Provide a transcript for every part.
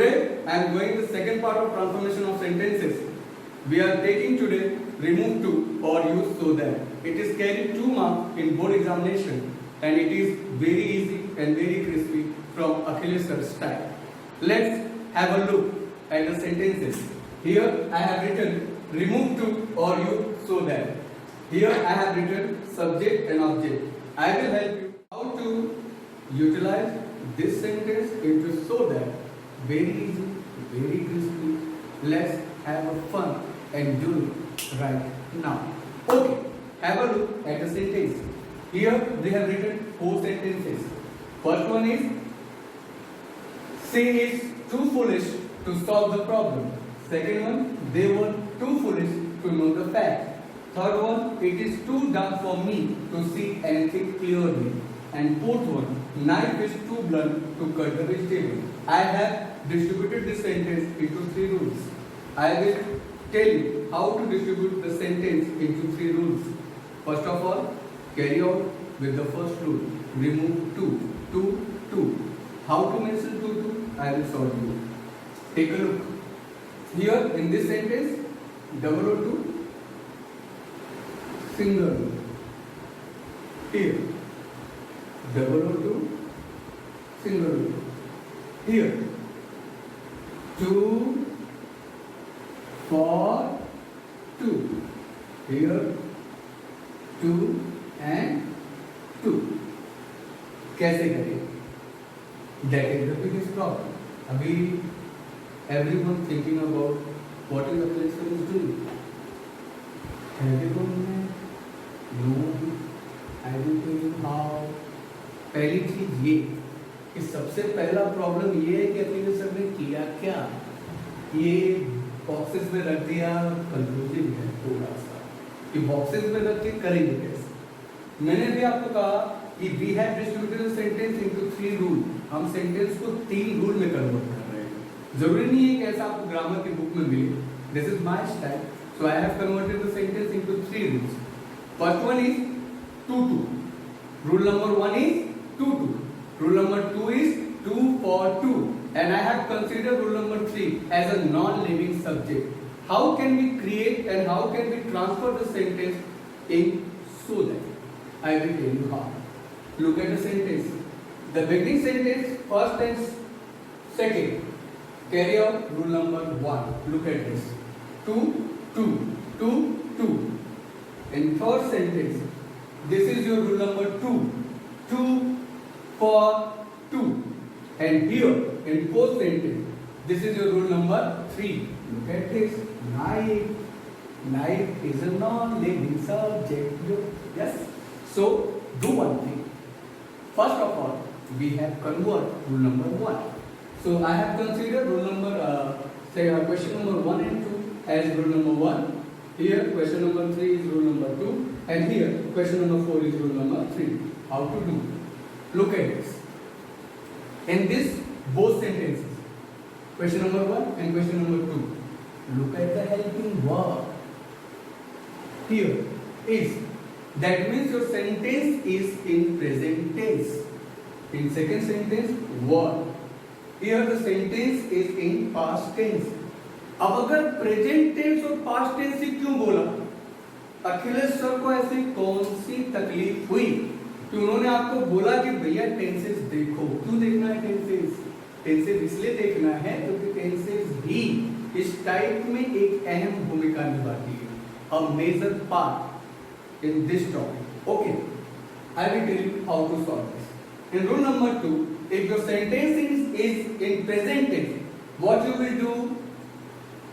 Today I am going the second part of transformation of sentences. We are taking today remove to or use so that. It is carried 2 marks in board examination and it is very easy and very crispy from Achilles sir's style. Let's have a look at the sentences. Here I have written remove to or use so that. Here I have written subject and object. I will help you how to utilize this sentence into so that. Very easy, very crispy. Let's have a fun and do it right now. Okay, have a look at the sentence. Here they have written 4 sentences. First one is, she is too foolish to solve the problem. Second one, they were too foolish to know the fact. Third one, it is too dark for me to see anything clearly. And fourth one, knife is too blunt to cut the vegetable. I have distributed this sentence into 3 rules. I will tell you how to distribute the sentence into 3 rules. First of all, carry out with the first rule. Remove to. How to mention to? I will show you. Take a look. Here in this sentence, double O2, single O2. Here, double O2, single O2. Here, 2 for 2. Here, 2 and 2. कैसे करें? That is the biggest problem. अभी everyone thinking about what is the place is doing. Everyone know. I will tell you how. पहली चीज ये कि सबसे पहला problem ये है कि अपने सर ने किया क्या, ये बॉक्सेस में रख दिया, कंफ्यूजिंग है थोड़ा सा कि बॉक्सेस में रख के करेंगे कैसे। मैंने भी आपको कहा कि we have distributed the sentence into 3 rule. हम सेंटेंस को 3 रूल में कन्वर्ट कर रहे हैं। जरूरी नहीं है कि ऐसा आपको ग्रामर की बुक में मिले। This is my style, so I have converted the sentence into 3 rules. First one is too. Rule number 1 is too. Rule number 2 is 2 for 2, and I have considered rule number 3 as a non-living subject. How can we create and how can we transfer the sentence in so that? I will tell you how. Look at the sentence. The beginning sentence, first and second, carry out rule number 1. Look at this. 2. In third sentence, this is your rule number 2. 2 for 2, and here in fourth sentence, this is your rule number 3. Look at this. Knife is a non-living subject. Yes. So do one thing. First of all, we have convert rule number 1. So I have considered rule number question number 1 and 2 as rule number 1. Here question number 3 is rule number 2, and here question number 4 is rule number 3. How to do? Look at this. In this both sentences, question number 1 and question number 2, look at the helping verb. Here is, that means your sentence is in present tense. In second sentence, verb. Here the sentence is in past tense. अब अगर present tense और past tense ही क्यों बोला? Akhilesh sir को ऐसी कौन सी तकलीफ हुई कि उन्होंने आपको बोला कि भैया टेंसेस देखो? क्यों देखना है टेंसेस? टेंसेस इसलिए देखना है क्योंकि टेंसेस भी इस टाइप में एक अहम भूमिका निभाती है, a major part in this topic. Okay, I will tell you how to solve this. In rule number 2, if your sentence is in present tense, what you will do?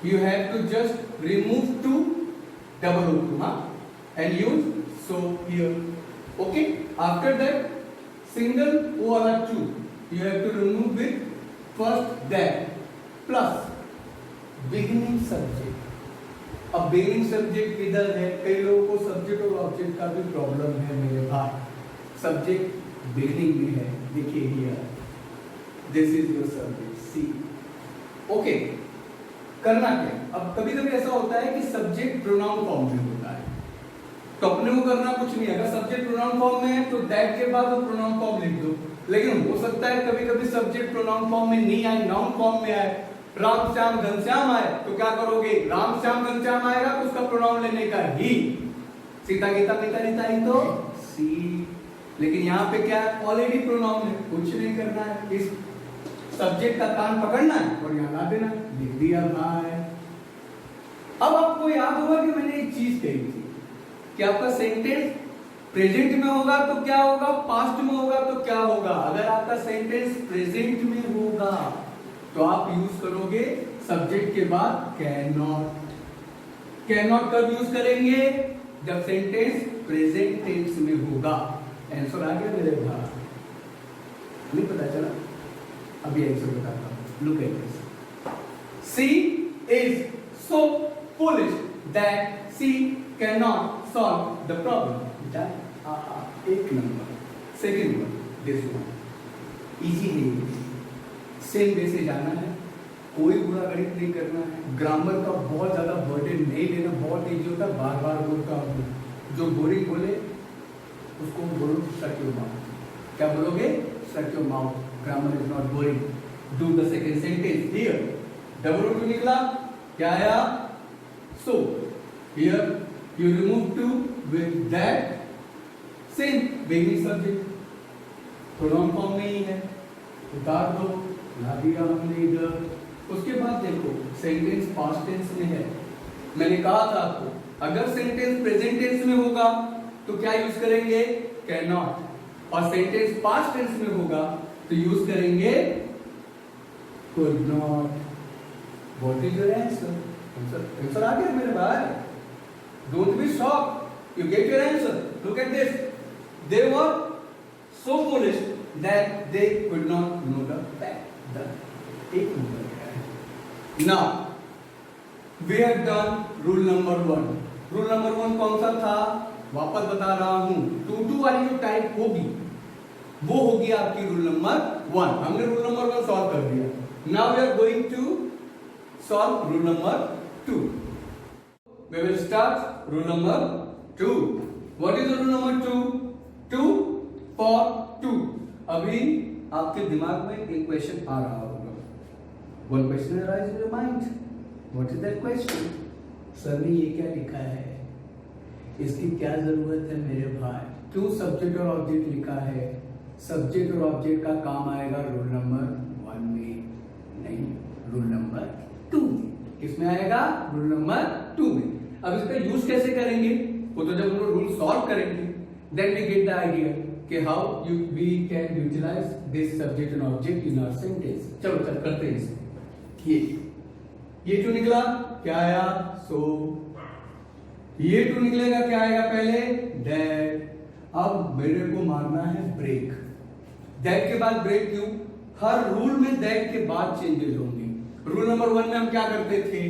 You have to just remove to, double O2, and use so here. Okay. After that, single O वाला 2, you have to remove with first that plus beginning subject. अब beginning subject किधर है? कई लोगों को subject और object का भी problem है मेरे भाई. Subject beginning में है. देखिए here. This is your subject. See. Okay. करना क्या? अब कभी कभी ऐसा होता है कि सब्जेक्ट प्रोनाउन फॉर्म में होता है, तो अपने को करना कुछ नहीं. अगर सब्जेक्ट प्रोनाउन फॉर्म में है तो दैट के बाद वो प्रोनाउन फॉर्म लिख दो. लेकिन हो सकता है कभी कभी सब्जेक्ट प्रोनाउन फॉर्म में नहीं आए, नाउन फॉर्म में आए। राम श्याम घनश्याम आए तो क्या करोगे, राम श्याम घनश्याम आएगा तो उसका प्रोनाउन लेने का ही। सीता गीता पिता रीता ही तो सी। लेकिन यहाँ पे क्या है, ऑलरेडी प्रोनाउन है, कुछ नहीं करना है, इस सब्जेक्ट का कान पकड़ना है और यहाँ ला देना, लिख दिया भाई। अब आपको याद होगा कि मैंने एक चीज कही थी कि आपका सेंटेंस प्रेजेंट में होगा तो क्या होगा, पास्ट में होगा तो क्या होगा। अगर आपका सेंटेंस प्रेजेंट में होगा तो आप यूज करोगे सब्जेक्ट के बाद कैन नॉट। कैन नॉट कब यूज करेंगे, जब सेंटेंस प्रेजेंट टेंस में होगा। आंसर आ गया मेरे भाई, नहीं पता चला? अभी आंसर बताता हूं। Look at this. She is so foolish that she can not solve the problem. एक नंबर। Second one, this one easy है, सेम वे से जाना है, कोई बुरा गणित नहीं करना है, ग्रामर का बहुत ज्यादा बर्डन नहीं लेना, बहुत इजी होता है। बार बार बोलता हूँ, जो बोरिंग बोले उसको बोलो शट योर माउथ। क्या बोलोगे, shut your mouth, grammar is not boring. Do the second sentence here. Double two निकला, क्या आया, so here you remove to with that, same beginning subject, pronoun form में ही है, उतार दो, ला दिया हमने इधर। उसके बाद देखो सेंटेंस पास्ट टेंस में है। मैंने कहा था आपको, अगर सेंटेंस प्रेजेंट टेंस में होगा तो क्या यूज करेंगे, कैन नॉट, और सेंटेंस पास्ट टेंस में होगा तो यूज करेंगे could not. What is your answer? Answer आ गया मेरे भाई। Don't be shocked. You get your answer. Look at this. They were so foolish that they could not know the fact. एक number. Now we have done rule number 1. Rule number 1 कौन सा था? वापस बता रहा हूँ। 2 वाली जो टाइप होगी वो होगी आपकी रूल नंबर 1। हमने रूल नंबर 1 सॉल्व कर दिया। Now we are going to solve rule number 2. We will start rule number 2. What is rule number 2? 2 for 2. अभी आपके दिमाग में एक क्वेश्चन आ रहा होगा। One question arises in your mind. What is that question? Sir ने ये क्या लिखा है, इसकी क्या जरूरत है मेरे भाई? क्यों सब्जेक्ट और ऑब्जेक्ट लिखा है? सब्जेक्ट और ऑब्जेक्ट का काम आएगा रूल नंबर 1 में, नहीं रूल नंबर 2 में। किसमें आएगा? रूल नंबर 2 में। अब इसका यूज कैसे करेंगे, वो तो जब हम लोग रूल सॉल्व करेंगे then we get the idea कि how we can utilise this subject and object in our sentence. चलो करते हैं इसे। ये 2 निकला, क्या आया, सो। ये 2 निकलेगा, क्या आएगा पहले, दैट। अब मेरे को मारना है ब्रेक। दैट के बाद ब्रेक क्यों? हर रूल में दैट के बाद चेंजेस होंगे। रूल नंबर 1 में हम क्या करते थे,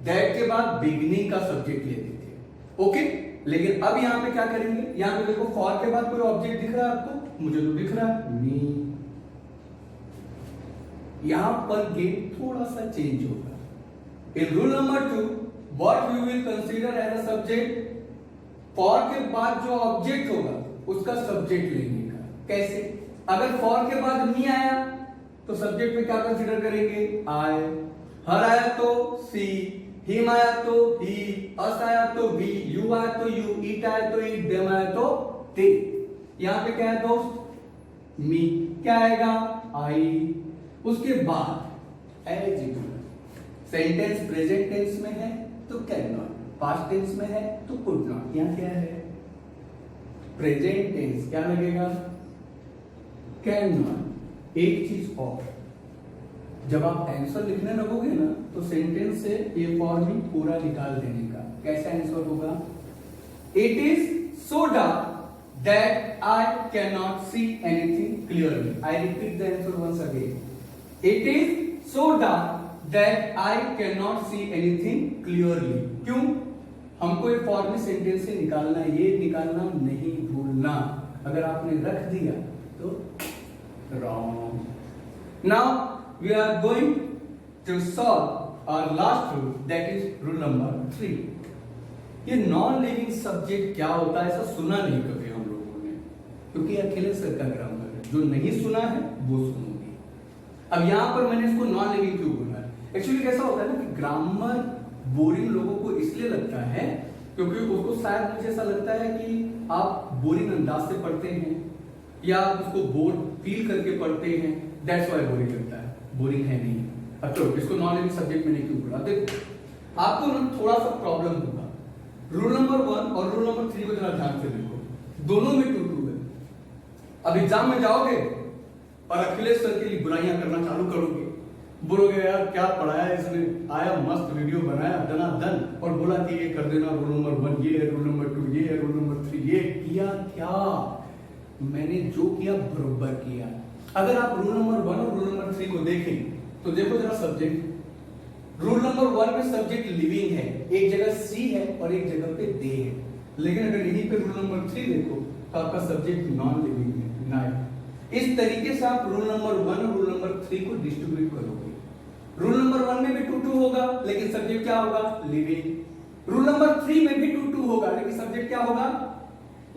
दैट के बाद बिगनिंग का सब्जेक्ट लेते थे, ओके। लेकिन अब यहां पे क्या करेंगे, यहां पे देखो फॉर के बाद कोई ऑब्जेक्ट दिख रहा है आपको? मुझे तो दिख रहा है, मी। यहां पर गेट थोड़ा सा चेंज होगा। In rule number 2 what you will consider as a subject, for के बाद जो ऑब्जेक्ट होगा उसका सब्जेक्ट लेने का। कैसे? अगर फॉर के बाद मी आया तो सब्जेक्ट में क्या कंसीडर करेंगे, आई। हर आया तो सी, हिम आया तो ही, अस आया तो वी, यू आया तो यू, इट आया तो इट, देम आया तो दे। यहां पे क्या है दोस्त, मी। क्या आएगा, आई। उसके बाद as equal. Sentence present tense में है तो कैन नॉट, पास्ट टेंस में है तो कुड नॉट। यहां क्या है, प्रेजेंट टेंस, क्या लगेगा, कैन नॉट। एक चीज और, जब आप आंसर लिखने लगोगे ना तो सेंटेंस से ये फॉर्म पूरा निकाल देने का। कैसा आंसर होगा, it is so dark that I can not see anything clearly. I repeat the answer once again, it is so dark that I can not see anything clearly. क्यों? हमको ये फॉर्म सेंटेंस से निकालना है, ये निकालना नहीं भूलना। अगर आपने रख दिया तो wrong. Now we are going to solve our last rule, that is rule number 3. ये नॉन लिविंग सब्जेक्ट क्या होता है, ऐसा सुना नहीं कभी हम लोगों ने, क्योंकि अकेले सर का ग्रामर है। जो नहीं सुना है वो सुनोगे। अब यहाँ पर मैंने इसको नॉन लिविंग क्यों बोला है? एक्चुअली कैसा होता है ना कि ग्रामर बोरिंग लोगों को इसलिए लगता है क्योंकि उसको शायद मुझे ऐसा लगता है कि आप बोरिंग अंदाज से पढ़ते हैं या आप उसको बोर फील करके पढ़ते हैं, दैट्स व्हाई बोरिंग लगता है। बोरिंग है नहीं। अब चलो इसको नॉन लिविंग सब्जेक्ट मैंने क्यों बोला? देखो आपको ना थोड़ा सा प्रॉब्लम होगा। रूल नंबर 1 और रूल नंबर 3 को जरा ध्यान से देखो, दोनों में 2-2 है। अब एग्जाम में जाओगे और अखिलेश सर के लिए बुराइयां करना चालू करोगे, बोलोगे यार क्या पढ़ाया इसने, आया मस्त वीडियो बनाया दनादन और बोला कि ये कर देना, रूल नंबर 1 ये है, रूल नंबर 2 ये है, रूल नंबर 3 ये किया। क्या मैंने जो किया बरोबर किया। अगर आप रूल नंबर 1 और रूल नंबर 3 को देखें तो देखो जरा सब्जेक्ट। रूल नंबर 1 में सब्जेक्ट लिविंग है, एक जगह सी है और एक जगह पे दे है। लेकिन अगर यहीं पे रूल नंबर 3 देखो तो आपका सब्जेक्ट नॉन लिविंग है, नाइट। इस तरीके से आप रूल नंबर 1 और रूल नंबर 3 को डिस्ट्रीब्यूट करोगे। रूल नंबर 1 में भी 2-2 होगा लेकिन सब्जेक्ट क्या होगा? लिविंग। रूल नंबर 3 में भी 2-2 होगा लेकिन सब्जेक्ट क्या होगा?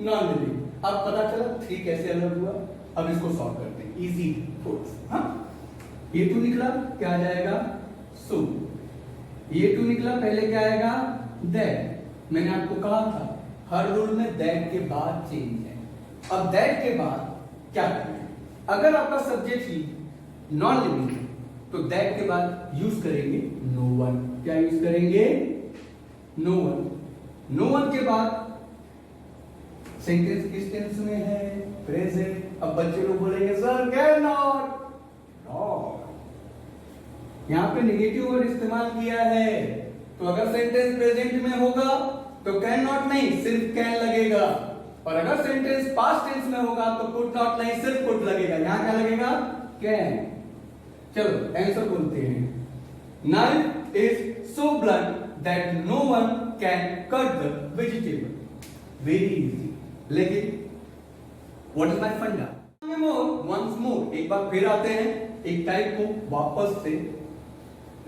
Non living. अब पता चला 3 कैसे अलग हुआ। अब इसको सॉल्व करते हैं, इजी थोड़ा। हाँ, ये 2 निकला, क्या आ जाएगा? सो। ये 2 निकला, पहले क्या आएगा? दैट। मैंने आपको कहा था हर रूल में दैट के बाद चेंज है। अब दैट के बाद क्या करेंगे? अगर आपका सब्जेक्ट ही नॉन लिविंग है तो दैट के बाद यूज करेंगे नो वन। क्या यूज करेंगे? No one. नो वन के बाद सेंटेंस किस टेंस में है? प्रेजेंट। अब बच्चे लोग बोलेंगे सर कैन नॉट, यहां पे नेगेटिव वर्ड इस्तेमाल किया है, तो अगर सेंटेंस प्रेजेंट में होगा तो कैन नॉट नहीं सिर्फ कैन लगेगा, और अगर सेंटेंस पास्ट टेंस में होगा तो कुड नॉट नहीं सिर्फ कुड लगेगा। यहां क्या लगेगा? कैन। चलो आंसर बोलते हैं। Knife is so blunt that no one can cut the vegetable. Very easy. लेकिन what is my funda? Once more, एक बार फिर आते हैं, एक टाइप को वापस से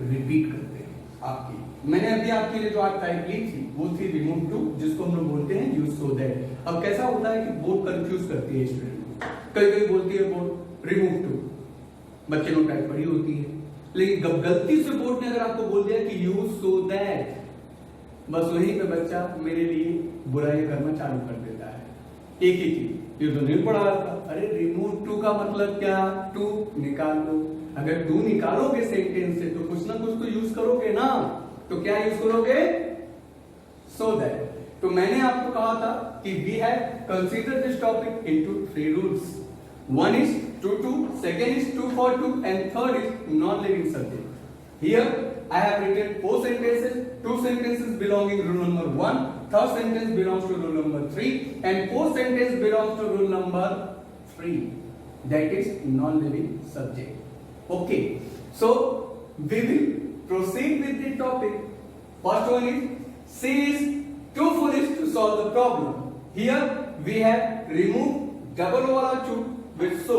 रिपीट करते हैं। आपकी मैंने अभी आपके लिए जो आज टाइप ली थी वो थी रिमूव टू, जिसको हम लोग बोलते हैं यूज सो दैट। अब कैसा होता है कि बोर्ड कंफ्यूज करती है स्टूडेंट को, कई कई बोलती है बोर्ड रिमूव टू, बच्चे लोग टाइप पढ़ी होती है, लेकिन गलती से बोर्ड ने अगर आपको बोल दिया कि यूज सो दैट, बस वहीं पे बच्चा मेरे लिए बुराई करना चालू कर देता है। एक ही चीज, ये तो नहीं पढ़ा था, अरे रिमूव टू का मतलब क्या? टू निकाल लो। अगर टू निकालोगे सेंटेंस से तो कुछ ना कुछ तो यूज करोगे ना, तो क्या यूज करोगे? So that. तो मैंने आपको कहा था कि we have consider this topic into 3 rules. One is 2-2, second is 2-4-2, and third is non-living subject. Here I have written 4 sentences. 2 sentences belonging rule number 1, third sentence belongs to rule number 3, and 4th sentence belongs to rule number 3. That is non-living subject. Okay, so we will proceed with the topic. First one is she is too foolish to solve the problem. Here we have removed double wala to with so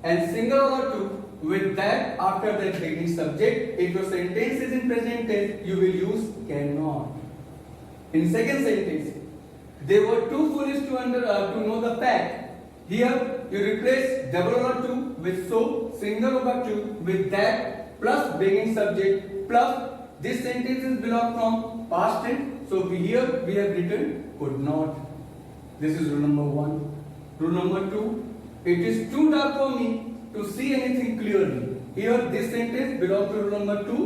and single wala to with that after the beginning subject. If your sentence is in present tense, you will use cannot. In second sentence, they were too foolish to know the fact. Here you replace double wala to with so, single wala to with that plus beginning subject plus this sentence is belong from past tense. So here we have written could not. This is rule number 1. Rule number 2. It is too dark for me to see anything clearly. Here this sentence belongs to rule number 2.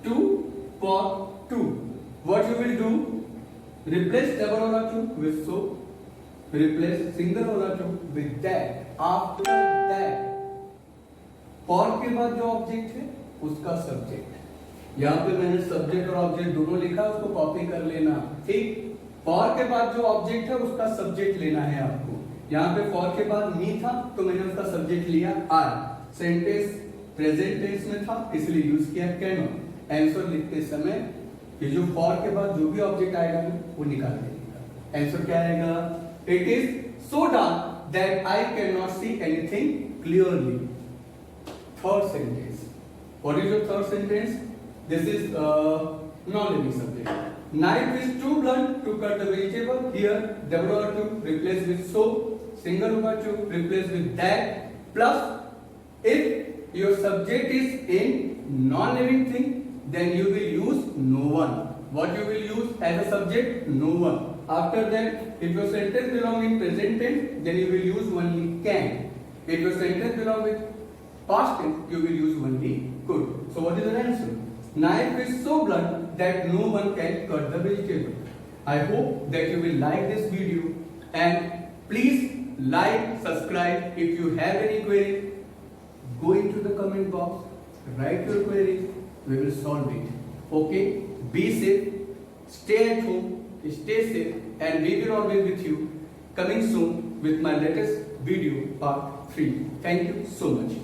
2 for 2. What you will do? Replace double wala to with so. Replace single wala to with that. After that, for के बाद जो object है उसका subject. यहाँ पे मैंने subject और object दोनों लिखा, उसको कॉपी कर लेना, ठीक। फॉर के बाद जो ऑब्जेक्ट है उसका सब्जेक्ट लेना है आपको। यहाँ पे फॉर के बाद मी था तो मैंने उसका सब्जेक्ट लिया आर। सेंटेंस प्रेजेंट टेंस में था इसलिए यूज किया कैन नॉट। आंसर लिखते समय ये जो फॉर के बाद जो भी ऑब्जेक्ट आएगा ना वो निकाल देगा। आंसर क्या आएगा? It is so dark that I can not see anything clearly. Third sentence, what is your third sentence? This is non-living subject. Knife is too blunt to cut the vegetable. Here double wala to replace with so, single over 2, replace with that, plus if your subject is in non-living thing, then you will use no one. What you will use as a subject? No one. After that, if your sentence belongs in present tense, then you will use only can. If your sentence belongs with past tense, you will use only could. So what is the answer? Knife is so blunt that no one can cut the vegetable. I hope that you will like this video, and please like, subscribe. If you have any query, go into the comment box, write your queries, we will solve it. Okay, be safe, stay at home, stay safe, and we will always with you, coming soon with my latest video part 3. Thank you so much.